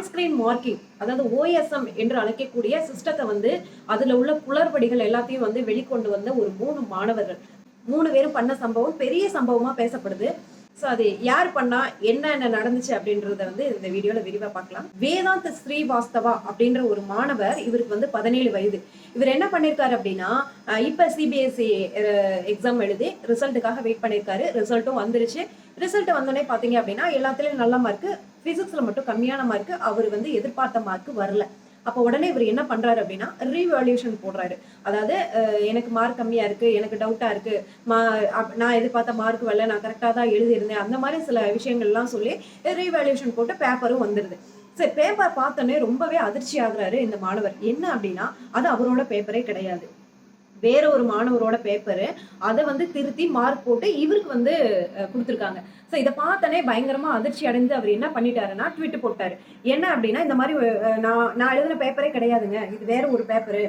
On screen marking, அதாவது OSM என்று அழைக்கக்கூடிய சிஸ்டத்தை வந்து அதுல உள்ள குளறுபடிகள் எல்லாத்தையும் வந்து வெளிக்கொண்டு வந்த ஒரு 3 மாணவர்கள் 3 பேரும் பண்ண சம்பவம் பெரிய சம்பவமா பேசப்படுது. ஸோ அது யார் பண்ணா, என்ன நடந்துச்சு அப்படின்றத வந்து இந்த வீடியோல விரிவா பார்க்கலாம். வேதாந்த் ஸ்ரீவாஸ்தவா அப்படின்ற ஒரு மாணவர், இவருக்கு வந்து 17 வயது. இவர் என்ன பண்ணிருக்காரு அப்படின்னா, இப்ப சிபிஎஸ்இ எக்ஸாம் எழுதி ரிசல்ட்டுக்காக வெயிட் பண்ணிருக்காரு. ரிசல்ட்டும் வந்துருச்சு. ரிசல்ட் வந்தோடனே பாத்தீங்க அப்படின்னா எல்லாத்துலயும் நல்ல மார்க், பிசிக்ஸ்ல மட்டும் கம்மியான மார்க். அவர் வந்து எதிர்பார்த்த மார்க் வரல. அப்போ உடனே இவர் என்ன பண்றாரு அப்படின்னா ரீவேல்யூஷன் போடுறாரு. அதாவது எனக்கு மார்க் கம்மியா இருக்கு, எனக்கு டவுட்டா இருக்கு, நான் எதிர்பார்த்த மார்க் வரல, நான் கரெக்டா தான் எழுதியிருந்தேன், அந்த மாதிரி சில விஷயங்கள்லாம் சொல்லி ரீவேல்யூஷன் போட்டு பேப்பரும் வந்துருது. சரி, பேப்பர் பார்த்தோன்னே ரொம்பவே அதிர்ச்சி ஆகுறாரு இந்த மாணவர். என்ன அப்படின்னா அது அவரோட பேப்பரே கிடையாது, வேற ஒரு மாணவரோட பேப்பரு. அதை வந்து திருத்தி மார்க் போட்டு இவருக்கு வந்து கொடுத்துருக்காங்க. ஸோ இதை பார்த்தனே பயங்கரமா அதிர்ச்சி அடைந்து அவர் என்ன பண்ணிட்டாருன்னா ட்வீட் போட்டாரு. என்ன அப்படின்னா, இந்த மாதிரி நான் எழுதின பேப்பரே கிடையாதுங்க, இது வேற ஒரு பேப்பரு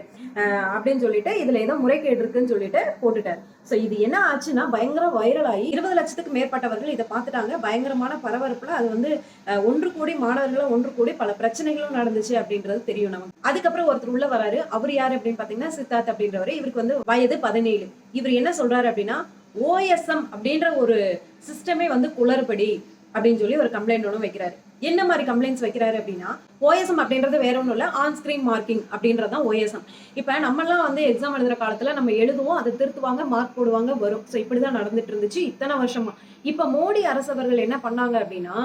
அப்படின்னு சொல்லிட்டு இதுல ஏதோ முறைகேடு இருக்குன்னு சொல்லிட்டு போட்டுட்டாரு. ஸோ இது என்ன ஆச்சுன்னா பயங்கர வைரல் ஆகி 20 லட்சத்துக்கு மேற்பட்டவர்கள் இதை பார்த்துட்டாங்க. பயங்கரமான பரபரப்புல அது வந்து ஒன்று கூடி மாணவர்களும் ஒன்று கூடி பல பிரச்சனைகளும் நடந்துச்சு அப்படின்றது தெரியும் நமக்கு. அதுக்கப்புறம் ஒருத்தர் உள்ள வராரு. அவர் யாரு அப்படின்னு பாத்தீங்கன்னா சித்தார்த் அப்படின்றவர். இவருக்கு வந்து வயது 17. இவர் என்ன சொல்றாரு அப்படின்னா, ஓஎஸ்எம் அப்படின்ற ஒரு சிஸ்டமே வந்து குளறுபடி அப்படின்னு சொல்லி ஒரு கம்ப்ளைண்ட் ஒன்று வைக்கிறாரு. என்ன மாதிரி கம்ப்ளைண்ட்ஸ் வைக்கிறாரு அப்படின்னா, ஓஎஸ்எம் அப்படின்றது வேற ஒன்றும் இல்லை, ஆன் ஸ்கிரீன் மார்க்கிங் அப்படின்றதான் ஓஎஸ்எம். இப்போ நம்மலாம் வந்து எக்ஸாம் எழுதுற காலத்துல நம்ம எழுதுவோம், அதை திருத்துவாங்க, மார்க் போடுவாங்க, வரும். ஸோ இப்படிதான் நடந்துட்டு இருந்துச்சு இத்தனை வருஷமா. இப்ப மோடி அரசவர்கள் என்ன பண்ணாங்க அப்படின்னா,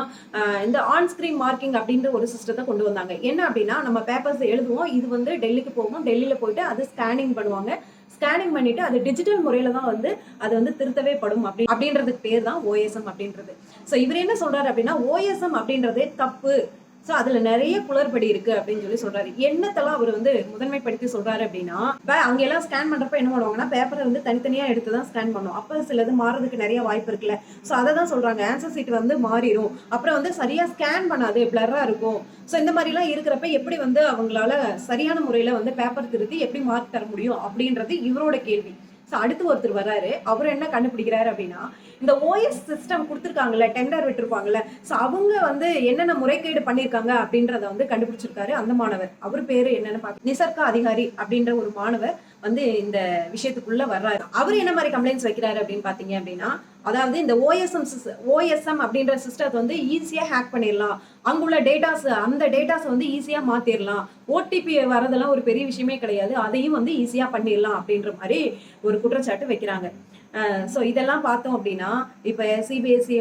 இந்த ஆன் ஸ்கிரீன் மார்க்கிங் அப்படின்ற ஒரு சிஸ்டத்தை கொண்டு வந்தாங்க. என்ன அப்படின்னா, நம்ம பேப்பர்ஸ் எழுதுவோம், இது வந்து டெல்லிக்கு போகும், டெல்லியில போயிட்டு அது ஸ்கேனிங் பண்ணுவாங்க. ஸ்கேனிங் பண்ணிட்டு அது டிஜிட்டல் முறையில தான் வந்து அது வந்து திருத்தவே படும் அப்படின்றதுக்கு பேர் தான் ஓஎஸ்எம் அப்படின்றது. ஸோ இவர் என்ன சொல்றாரு அப்படின்னா, ஓஎஸ்எம் அப்படின்றதே தப்பு, ஸோ அதுல நிறைய குளறுபடி இருக்கு அப்படின்னு சொல்லி சொல்றாரு. என்னத்தெல்லாம் அவர் வந்து முதன்மைப்படுத்தி சொல்றாரு அப்படின்னா, அங்க எல்லாம் ஸ்கேன் பண்றப்ப என்ன பண்ணுவாங்கன்னா பேப்பரை வந்து தனித்தனியா எடுத்து தான் ஸ்கேன் பண்ணும். அப்ப சிலது மாறதுக்கு நிறைய வாய்ப்பு இருக்குல்ல. ஸோ அதை தான் சொல்றாங்க, ஆன்சர் சீட் வந்து மாறிடும், அப்புறம் வந்து சரியா ஸ்கேன் பண்ணாது, பிளரா இருக்கும். ஸோ இந்த மாதிரிலாம் இருக்கிறப்ப எப்படி வந்து அவங்களால சரியான முறையில வந்து பேப்பர் திருத்தி எப்படி மார்க் தர முடியும் அப்படின்றது இவரோட கேள்வி. ஸோ அடுத்து ஒருத்தர் வர்றாரு. அவர் என்ன கண்டுபிடிக்கிறாரு அப்படின்னா, இந்த ஓஎஸ் சிஸ்டம் கொடுத்துருக்காங்கல்ல, டெண்டர் விட்டுருப்பாங்கல்ல, ஸோ அவங்க வந்து என்னென்ன முறைகேடு பண்ணியிருக்காங்க அப்படின்றத வந்து கண்டுபிடிச்சிருக்காரு அந்த மாணவர். அவர் பேரு என்னன்னு பார்க்க நிசர்கா அதிகாரி அப்படின்ற ஒரு மாணவர் வந்து இந்த விஷயத்துக்குள்ள வர்றாரு. அவர் என்ன மாதிரி கம்ப்ளைண்ட்ஸ் வைக்கிறாரு அப்படின்னு பாத்தீங்க அப்படின்னா, அதாவது இந்த ஓஎஸ்எம் அப்படின்ற சிஸ்டத்தை வந்து ஈஸியா ஹேக் பண்ணிடலாம், அங்குள்ள டேட்டாஸ் அந்த டேட்டாஸ் வந்து ஈஸியா மாத்திரலாம், ஓடிபி வரதெல்லாம் ஒரு பெரிய விஷயமே கிடையாது, அதையும் வந்து ஈஸியா பண்ணிடலாம் அப்படின்ற மாதிரி ஒரு குற்றச்சாட்டு வைக்கிறாங்க. ஸோ இதெல்லாம் பார்த்தோம் அப்படின்னா, இப்போ சிபிஎஸ்இ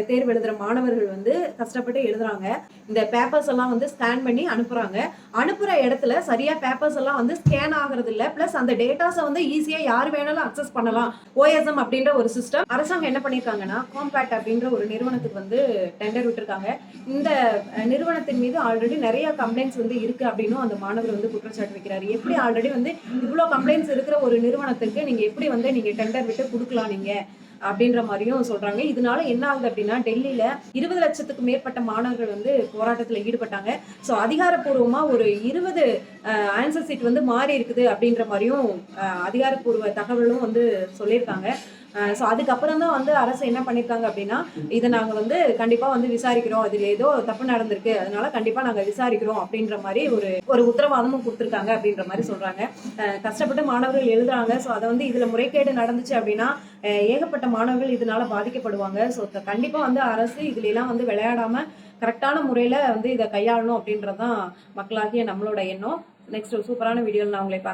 தேர்வு எழுதுகிற மாணவர்கள் வந்து கஷ்டப்பட்டு எழுதுறாங்க. இந்த பேப்பர்ஸ் எல்லாம் வந்து ஸ்கேன் பண்ணி அனுப்புறாங்க. அனுப்புகிற இடத்துல சரியா பேப்பர்ஸ் எல்லாம் வந்து ஸ்கேன் ஆகிறது இல்லை. ப்ளஸ் அந்த டேட்டாஸை வந்து ஈஸியாக யார் வேணாலும் அக்சஸ் பண்ணலாம். ஓஎஸ்எம் அப்படின்ற ஒரு சிஸ்டம் அரசாங்கம் என்ன பண்ணியிருக்காங்கன்னா, காம்பேக்ட் அப்படின்ற ஒரு நிறுவனத்துக்கு வந்து டெண்டர் விட்டுருக்காங்க. இந்த நிறுவனத்தின் மீது ஆல்ரெடி நிறைய கம்ப்ளைண்ட்ஸ் வந்து இருக்கு அப்படின்னும் அந்த மாணவர் வந்து குற்றச்சாட்டு வைக்கிறாரு. எப்படி ஆல்ரெடி வந்து இவ்வளோ கம்ப்ளைண்ட்ஸ் இருக்கிற ஒரு நிறுவனத்துக்கு நீங்க எப்படி வந்து நீங்க டெண்டர் விட்டு கொடுக்கலாம் நீங்க அப்படின்ற மாதிரியும் சொல்றாங்க. இதனால என்ன ஆகுது அப்படின்னா, டெல்லியில 20 லட்சத்துக்கு மேற்பட்ட மாணவர்கள் வந்து போராட்டத்துல ஈடுபட்டாங்க. ஸோ அதிகாரப்பூர்வமா ஒரு 20 ஆன்சர் சீட் வந்து மாறி இருக்குது அப்படின்ற மாதிரியும் அதிகாரப்பூர்வ தகவலும் வந்து சொல்லியிருக்காங்க. ஸோ அதுக்கப்புறம் தான் வந்து அரசு என்ன பண்ணியிருக்காங்க அப்படின்னா, இதை நாங்கள் வந்து கண்டிப்பாக வந்து விசாரிக்கிறோம், இதில் ஏதோ தப்பு நடந்திருக்கு, அதனால கண்டிப்பாக நாங்கள் விசாரிக்கிறோம் அப்படின்ற மாதிரி ஒரு உத்தரவாதமும் கொடுத்துருக்காங்க அப்படின்ற மாதிரி சொல்கிறாங்க. கஷ்டப்பட்டு மாணவர்கள் எழுதுறாங்க. ஸோ அதை வந்து இதில் முறைகேடு நடந்துச்சு அப்படின்னா ஏகப்பட்ட மாணவர்கள் இதனால பாதிக்கப்படுவாங்க. ஸோ கண்டிப்பாக வந்து அரசு இதுல எல்லாம் வந்து விளையாடாம கரெக்டான முறையில் வந்து இதை கையாளணும் அப்படின்றதான் மக்களாகிய நம்மளோட எண்ணம். நெக்ஸ்ட் ஒரு சூப்பரான வீடியோவில் நான் உங்களை பார்க்க